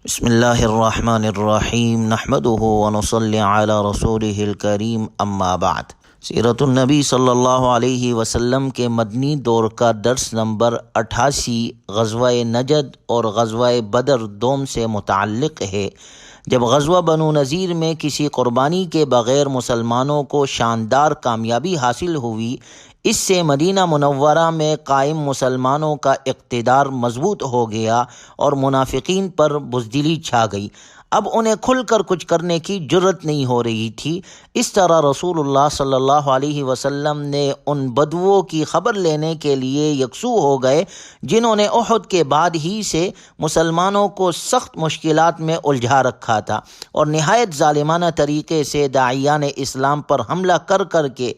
بسم اللہ الرحمن الرحیم نحمده ونصلی علی رسولہ الکریم اما بعد۔ سیرت النبی صلی اللہ علیہ وسلم کے مدنی دور کا درس نمبر 88 غزوہ نجد اور غزوہ بدر دوم سے متعلق ہے۔ جب غزوہ بنو نذیر میں کسی قربانی کے بغیر مسلمانوں کو شاندار کامیابی حاصل ہوئی، اس سے مدینہ منورہ میں قائم مسلمانوں کا اقتدار مضبوط ہو گیا اور منافقین پر بزدلی چھا گئی۔ اب انہیں کھل کر کچھ کرنے کی جرت نہیں ہو رہی تھی۔ اس طرح رسول اللہ صلی اللہ علیہ وسلم نے ان بدوؤں کی خبر لینے کے لیے یکسو ہو گئے جنہوں نے احد کے بعد ہی سے مسلمانوں کو سخت مشکلات میں الجھا رکھا تھا اور نہایت ظالمانہ طریقے سے داعیان اسلام پر حملہ کر کر کے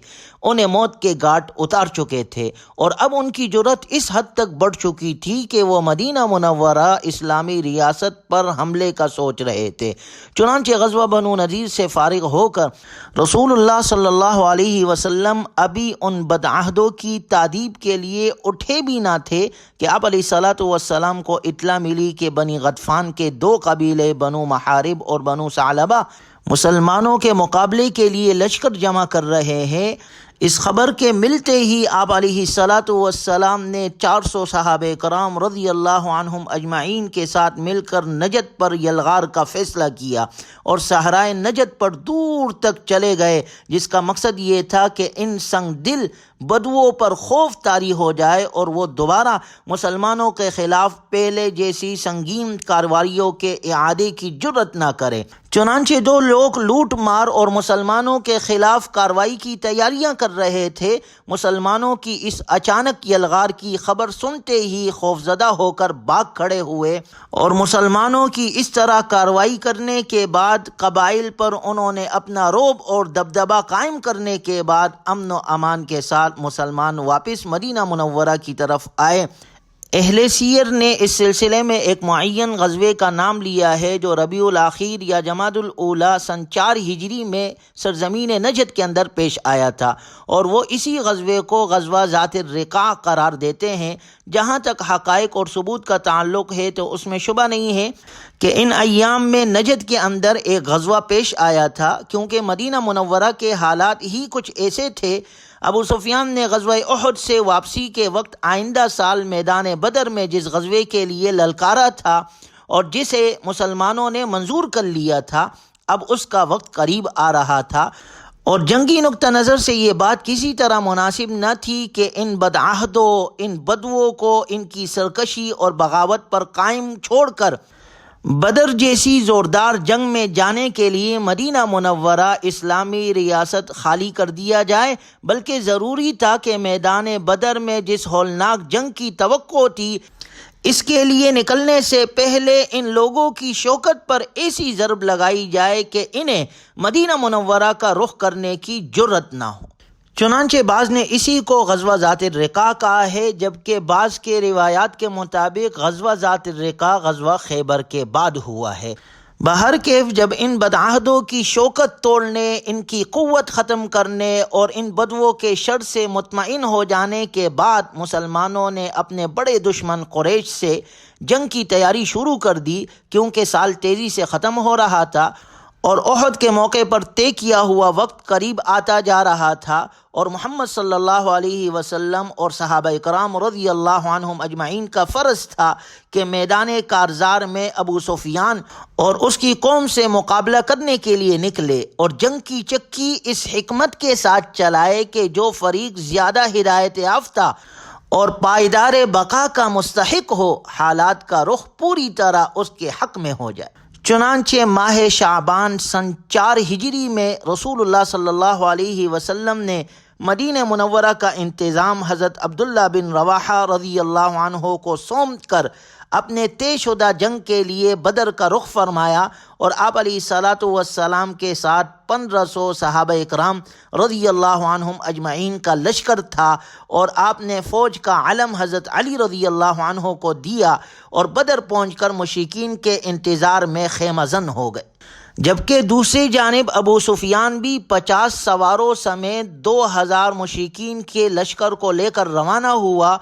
انہیں موت کے گھاٹ اتار چکے تھے، اور اب ان کی جرت اس حد تک بڑھ چکی تھی کہ وہ مدینہ منورہ اسلامی ریاست پر حملے کا سوچ رہے تھے۔ چنانچہ غزوہ بنو نذیر سے فارغ ہو کر رسول اللہ صلی اللہ علیہ وسلم ابھی ان بدعہدوں کی تادیب کے لیے اٹھے بھی نہ تھے کہ آپ علیہ الصلوۃ والسلام کو اطلاع ملی کہ بنی غطفان کے دو قبیلے بنو محارب اور بنو ثعلبہ مسلمانوں کے مقابلے کے لیے لشکر جمع کر رہے ہیں۔ اس خبر کے ملتے ہی آپ علیہ الصلوۃ والسلام نے 400 صحابہ کرام رضی اللہ عنہم اجمعین کے ساتھ مل کر نجد پر یلغار کا فیصلہ کیا اور صحرائے نجد پر دور تک چلے گئے، جس کا مقصد یہ تھا کہ ان سنگ دل بدوؤں پر خوف طاری ہو جائے اور وہ دوبارہ مسلمانوں کے خلاف پہلے جیسی سنگین کارروائیوں کے اعادے کی جرت نہ کرے۔ چنانچہ دو لوگ لوٹ مار اور مسلمانوں کے خلاف کارروائی کی تیاریاں کر رہے تھے۔ مسلمانوں کی اس اچانک یلغار کی خبر سنتے ہی خوفزدہ ہو کر بھاگ کھڑے ہوئے، اور مسلمانوں کی اس طرح کارروائی کرنے کے بعد قبائل پر انہوں نے اپنا رعب اور دبدبہ قائم کرنے کے بعد امن و امان کے ساتھ مسلمان واپس مدینہ منورہ کی طرف آئے۔ اہل سیر نے اس سلسلے میں ایک معین غزوے کا نام لیا ہے جو ربیع الاخیر یا جمادی الاولیٰ سن 4 ہجری میں سرزمین نجد کے اندر پیش آیا تھا، اور وہ اسی غزوے کو غزوہ ذات الرقاع قرار دیتے ہیں۔ جہاں تک حقائق اور ثبوت کا تعلق ہے تو اس میں شبہ نہیں ہے کہ ان ایام میں نجد کے اندر ایک غزوہ پیش آیا تھا، کیونکہ مدینہ منورہ کے حالات ہی کچھ ایسے تھے۔ ابو سفیان نے غزوہ احد سے واپسی کے وقت آئندہ سال میدان بدر میں جس غزوے کے لیے للکارا تھا اور جسے مسلمانوں نے منظور کر لیا تھا، اب اس کا وقت قریب آ رہا تھا، اور جنگی نقطہ نظر سے یہ بات کسی طرح مناسب نہ تھی کہ ان بدعہدوں، ان بدوؤں کو ان کی سرکشی اور بغاوت پر قائم چھوڑ کر بدر جیسی زوردار جنگ میں جانے کے لیے مدینہ منورہ اسلامی ریاست خالی کر دیا جائے، بلکہ ضروری تھا کہ میدان بدر میں جس ہولناک جنگ کی توقع تھی، اس کے لیے نکلنے سے پہلے ان لوگوں کی شوکت پر ایسی ضرب لگائی جائے کہ انہیں مدینہ منورہ کا رخ کرنے کی جرت نہ ہو۔ چنانچہ بعض نے اسی کو غزوہ ذات الرقاع کہا ہے، جبکہ بعض کے روایات کے مطابق غزوہ ذات الرقاع غزوہ خیبر کے بعد ہوا ہے۔ بہرکیف جب ان بدعہدوں کی شوکت توڑنے، ان کی قوت ختم کرنے اور ان بدوؤں کے شر سے مطمئن ہو جانے کے بعد مسلمانوں نے اپنے بڑے دشمن قریش سے جنگ کی تیاری شروع کر دی، کیونکہ سال تیزی سے ختم ہو رہا تھا اور احد کے موقع پر طے کیا ہوا وقت قریب آتا جا رہا تھا، اور محمد صلی اللہ علیہ وسلم اور صحابہ کرام رضی اللہ عنہم اجمعین کا فرض تھا کہ میدان کارزار میں ابو سفیان اور اس کی قوم سے مقابلہ کرنے کے لیے نکلے اور جنگ کی چکی اس حکمت کے ساتھ چلائے کہ جو فریق زیادہ ہدایت یافتہ اور پائیدار بقا کا مستحق ہو، حالات کا رخ پوری طرح اس کے حق میں ہو جائے۔ چنانچہ ماہ شعبان سن 4 ہجری میں رسول اللہ صلی اللہ علیہ وسلم نے مدینہ منورہ کا انتظام حضرت عبداللہ بن رواحہ رضی اللہ عنہ کو سونپ کر اپنے طے شدہ جنگ کے لیے بدر کا رخ فرمایا، اور آپ علیہ الصلوۃ والسلام کے ساتھ 1500 صحابہ اکرام رضی اللہ عنہم اجمعین کا لشکر تھا، اور آپ نے فوج کا علم حضرت علی رضی اللہ عنہ کو دیا اور بدر پہنچ کر مشرکین کے انتظار میں خیمہ زن ہو گئے۔ جبکہ دوسری جانب ابو سفیان بھی 50 سواروں سمیت 2000 مشرکین کے لشکر کو لے کر روانہ ہوا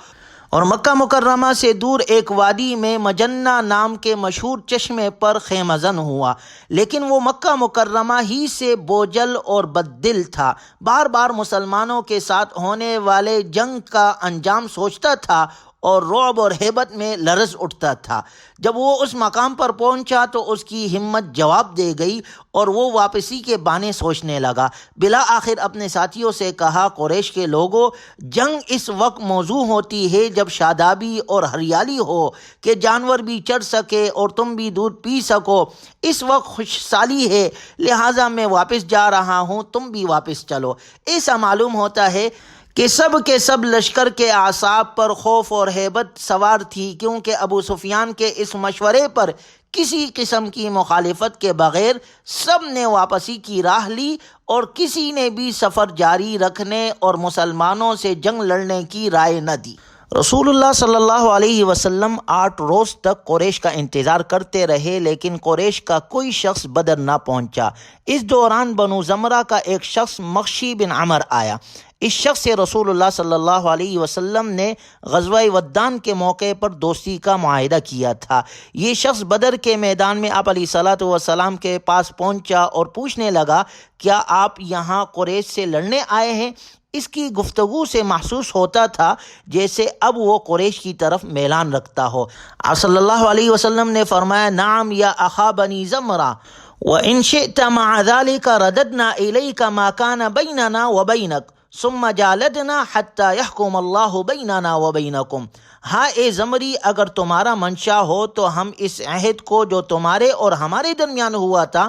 اور مکہ مکرمہ سے دور ایک وادی میں مجنہ نام کے مشہور چشمے پر خیمہ زن ہوا، لیکن وہ مکہ مکرمہ ہی سے بوجھل اور بددل تھا، بار بار مسلمانوں کے ساتھ ہونے والے جنگ کا انجام سوچتا تھا اور رعب اور ہیبت میں لرز اٹھتا تھا۔ جب وہ اس مقام پر پہنچا تو اس کی ہمت جواب دے گئی اور وہ واپسی کے بہانے سوچنے لگا۔ بالآخر اپنے ساتھیوں سے کہا، قریش کے لوگوں، جنگ اس وقت موزوں ہوتی ہے جب شادابی اور ہریالی ہو کہ جانور بھی چڑھ سکے اور تم بھی دودھ پی سکو۔ اس وقت خوشحالی ہے، لہٰذا میں واپس جا رہا ہوں، تم بھی واپس چلو۔ ایسا معلوم ہوتا ہے کہ سب کے سب لشکر کے اعصاب پر خوف اور ہیبت سوار تھی، کیونکہ ابو سفیان کے اس مشورے پر کسی قسم کی مخالفت کے بغیر سب نے واپسی کی راہ لی اور کسی نے بھی سفر جاری رکھنے اور مسلمانوں سے جنگ لڑنے کی رائے نہ دی۔ رسول اللہ صلی اللہ علیہ وسلم 8 روز تک قریش کا انتظار کرتے رہے، لیکن قریش کا کوئی شخص بدر نہ پہنچا۔ اس دوران بنو زمرہ کا ایک شخص مخشی بن عمر آیا۔ اس شخص سے رسول اللہ صلی اللہ علیہ وسلم نے غزوہ ودان کے موقع پر دوستی کا معاہدہ کیا تھا۔ یہ شخص بدر کے میدان میں آپ علیہ الصلوۃ والسلام کے پاس پہنچا اور پوچھنے لگا، کیا آپ یہاں قریش سے لڑنے آئے ہیں؟ اس کی گفتگو سے محسوس ہوتا تھا جیسے اب وہ قریش کی طرف میلان رکھتا ہو۔ آپ صلی اللہ علیہ وسلم نے فرمایا، نعم یا اخا بنی زمرہ، وَإِن شِئْتَ مَعَ ذَلِكَ رَدَدْنَا إِلَيْكَ مَا كَانَ بَيْنَنَا وَبَيْنَكَ ثُمَّ جَالَدْنَا حَتَّى يَحْكُمَ اللَّهُ بَيْنَنَا وَبَيْنَكُمْ۔ ہاں اے زمری، اگر تمہارا منشا ہو تو ہم اس عہد کو جو تمہارے اور ہمارے درمیان ہوا تھا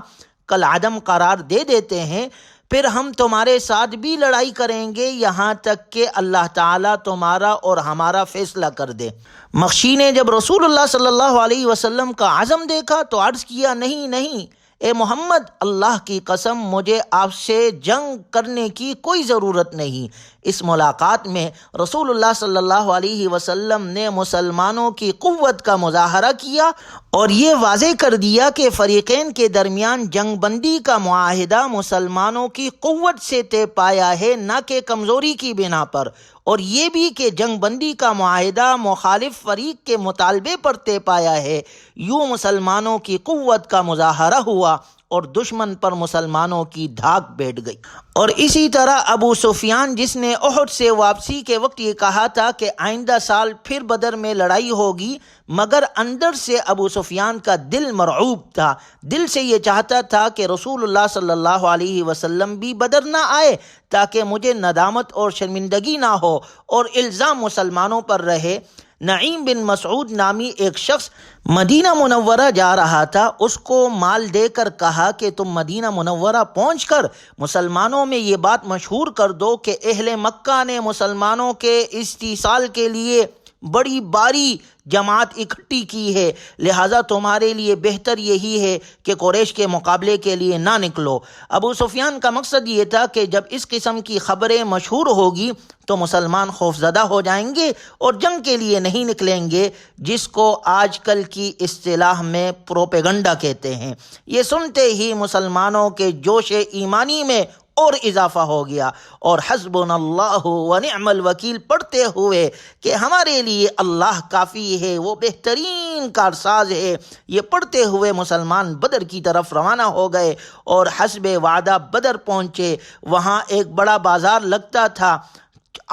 کل عدم قرار دے دیتے ہیں، پھر ہم تمہارے ساتھ بھی لڑائی کریں گے یہاں تک کہ اللہ تعالیٰ تمہارا اور ہمارا فیصلہ کر دے۔ مخشی نے جب رسول اللہ صلی اللہ علیہ وسلم کا عزم دیکھا تو عرض کیا، نہیں نہیں اے محمد، اللہ کی قسم مجھے آپ سے جنگ کرنے کی کوئی ضرورت نہیں۔ اس ملاقات میں رسول اللہ صلی اللہ علیہ وسلم نے مسلمانوں کی قوت کا مظاہرہ کیا اور یہ واضح کر دیا کہ فریقین کے درمیان جنگ بندی کا معاہدہ مسلمانوں کی قوت سے طے پایا ہے، نہ کہ کمزوری کی بنا پر، اور یہ بھی کہ جنگ بندی کا معاہدہ مخالف فریق کے مطالبے پر طے پایا ہے۔ یوں مسلمانوں کی قوت کا مظاہرہ ہوا اور دشمن پر مسلمانوں کی دھاک بیٹھ گئی۔ اور اسی طرح ابو سفیان، جس نے احد سے واپسی کے وقت یہ کہا تھا کہ آئندہ سال پھر بدر میں لڑائی ہوگی، مگر اندر سے ابو سفیان کا دل مرعوب تھا، دل سے یہ چاہتا تھا کہ رسول اللہ صلی اللہ علیہ وسلم بھی بدر نہ آئے تاکہ مجھے ندامت اور شرمندگی نہ ہو اور الزام مسلمانوں پر رہے۔ نعیم بن مسعود نامی ایک شخص مدینہ منورہ جا رہا تھا، اس کو مال دے کر کہا کہ تم مدینہ منورہ پہنچ کر مسلمانوں میں یہ بات مشہور کر دو کہ اہل مکہ نے مسلمانوں کے استیصال کے لیے بڑی باری جماعت اکٹھی کی ہے، لہٰذا تمہارے لیے بہتر یہی ہے کہ قریش کے مقابلے کے لیے نہ نکلو۔ ابو سفیان کا مقصد یہ تھا کہ جب اس قسم کی خبریں مشہور ہوگی تو مسلمان خوفزدہ ہو جائیں گے اور جنگ کے لیے نہیں نکلیں گے، جس کو آج کل کی اصطلاح میں پروپیگنڈا کہتے ہیں۔ یہ سنتے ہی مسلمانوں کے جوش ایمانی میں اور اضافہ ہو گیا اور حسبنا اللہ ونعم الوکیل پڑھتے ہوئے کہ ہمارے لیے اللہ کافی ہے، وہ بہترین کارساز ہے، یہ پڑھتے ہوئے مسلمان بدر کی طرف روانہ ہو گئے اور حسب وعدہ بدر پہنچے۔ وہاں ایک بڑا بازار لگتا تھا۔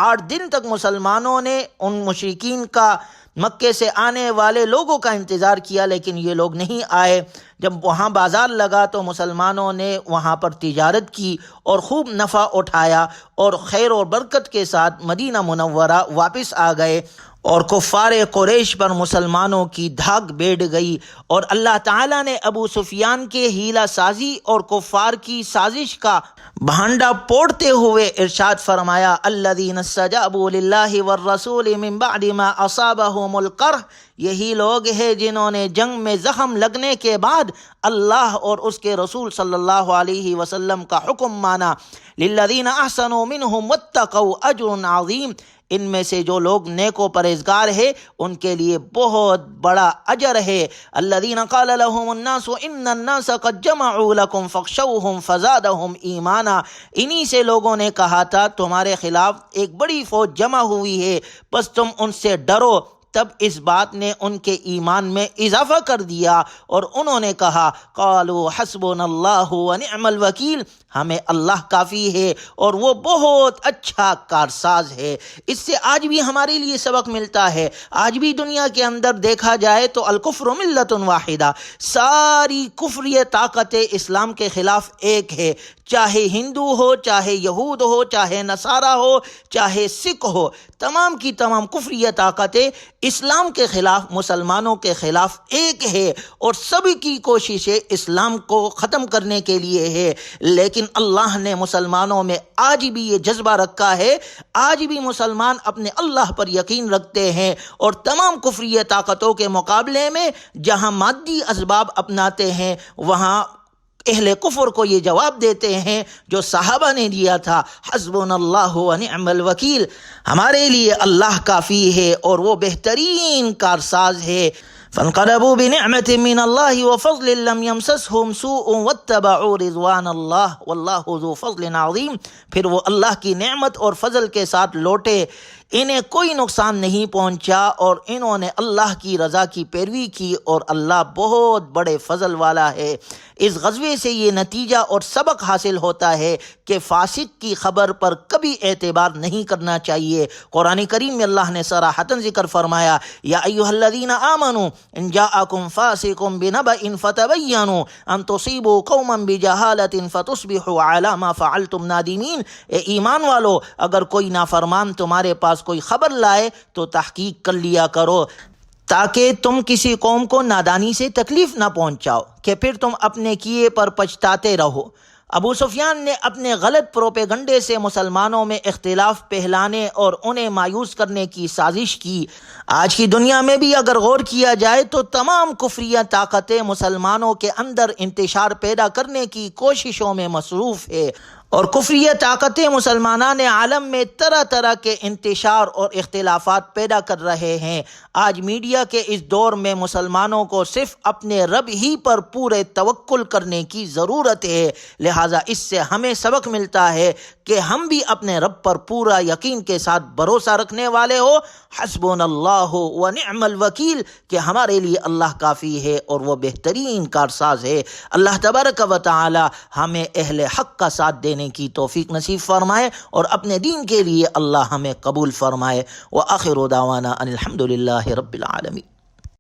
8 دن تک مسلمانوں نے ان مشرکین کا مکے سے آنے والے لوگوں کا انتظار کیا، لیکن یہ لوگ نہیں آئے۔ جب وہاں بازار لگا تو مسلمانوں نے وہاں پر تجارت کی اور خوب نفع اٹھایا اور خیر و برکت کے ساتھ مدینہ منورہ واپس آ گئے، اور کفار قریش پر مسلمانوں کی دھاک بیٹھ گئی، اور اللہ تعالیٰ نے ابو سفیان کے حیلہ سازی اور کفار کی سازش کا بھانڈا پوڑتے ہوئے ارشاد فرمایا، الذین استجابوا للہ والرسول من بعد ما اصابہم القرح، یہی لوگ ہیں جنہوں نے جنگ میں زخم لگنے کے بعد اللہ اور اس کے رسول صلی اللہ علیہ وسلم کا حکم مانا۔ للذین احسنوا منہم واتقوا اجر عظیم، ان میں سے جو لوگ نیک و پرہیزگار ہے ان کے لیے بہت بڑا اجر ہے۔ الذین قال لهم الناس ان الناس قد جمعوا لكم فاخشوهم فزادهم ایمانا، انہی سے لوگوں نے کہا تھا تمہارے خلاف ایک بڑی فوج جمع ہوئی ہے بس تم ان سے ڈرو، تب اس بات نے ان کے ایمان میں اضافہ کر دیا اور انہوں نے کہا قالوا حسبنا اللہ ونعم الوکیل، ہمیں اللہ کافی ہے اور وہ بہت اچھا کارساز ہے۔ اس سے آج بھی ہمارے لیے سبق ملتا ہے۔ آج بھی دنیا کے اندر دیکھا جائے تو الکفر ملت واحدہ، ساری کفری طاقتیں اسلام کے خلاف ایک ہے، چاہے ہندو ہو، چاہے یہود ہو، چاہے نصارہ ہو، چاہے سکھ ہو، تمام کی تمام کفری طاقتیں اسلام کے خلاف، مسلمانوں کے خلاف ایک ہے اور سب کی کوششیں اسلام کو ختم کرنے کے لیے ہے۔ لیکن اللہ نے مسلمانوں میں آج بھی یہ جذبہ رکھا ہے، آج بھی مسلمان اپنے اللہ پر یقین رکھتے ہیں اور تمام کفری طاقتوں کے مقابلے میں جہاں مادی اسباب اپناتے ہیں وہاں اہل کفر کو یہ جواب دیتے ہیں جو صحابہ نے دیا تھا، حسبنا اللہ ونعم الوکیل، ہمارے لیے اللہ کافی ہے اور وہ بہترین کارساز ہے۔ فانقلبوا بنعمت من اللہ وفضل لم یمسسهم سوء واتبعوا رضوان اللہ واللہ ذو فضل عظیم، پھر وہ اللہ کی نعمت اور فضل کے ساتھ لوٹے، انہیں کوئی نقصان نہیں پہنچا اور انہوں نے اللہ کی رضا کی پیروی کی اور اللہ بہت بڑے فضل والا ہے۔ اس غزوے سے یہ نتیجہ اور سبق حاصل ہوتا ہے کہ فاسق کی خبر پر کبھی اعتبار نہیں کرنا چاہیے۔ قرآن کریم میں اللہ نے صراحتاً ذکر فرمایا یا ایھا الذین آمنوا ان جاءکم فاسق بنبأ فتبینوا ان تصیبوا قوما بجہالۃ فتصبحوا علی ما فعلتم نادمین، اے ایمان والو اگر کوئی نافرمان تمہارے پاس کوئی خبر لائے تو تحقیق کر لیا کرو تاکہ تم کسی قوم کو نادانی سے تکلیف نہ پہنچاؤ کہ پھر تم اپنے کیے پر پچھتاتے رہو۔ ابو سفیان نے اپنے غلط پروپیگنڈے سے مسلمانوں میں اختلاف پھیلانے اور انہیں مایوس کرنے کی سازش کی۔ آج کی دنیا میں بھی اگر غور کیا جائے تو تمام کفریہ طاقتیں مسلمانوں کے اندر انتشار پیدا کرنے کی کوششوں میں مصروف ہے اور کفریہ طاقتیں مسلمانان عالم میں طرح طرح کے انتشار اور اختلافات پیدا کر رہے ہیں۔ آج میڈیا کے اس دور میں مسلمانوں کو صرف اپنے رب ہی پر پورے توکل کرنے کی ضرورت ہے، لہٰذا اس سے ہمیں سبق ملتا ہے کہ ہم بھی اپنے رب پر پورا یقین کے ساتھ بھروسہ رکھنے والے ہو، حسبنا اللہ ونعم الوکیل، کہ ہمارے لیے اللہ کافی ہے اور وہ بہترین کارساز ہے۔ اللہ تبارک و تعالی ہمیں اہل حق کا ساتھ دینے کی توفیق نصیب فرمائے اور اپنے دین کے لیے اللہ ہمیں قبول فرمائے۔ وآخر دعوانا ان الحمد للہ رب العالمین۔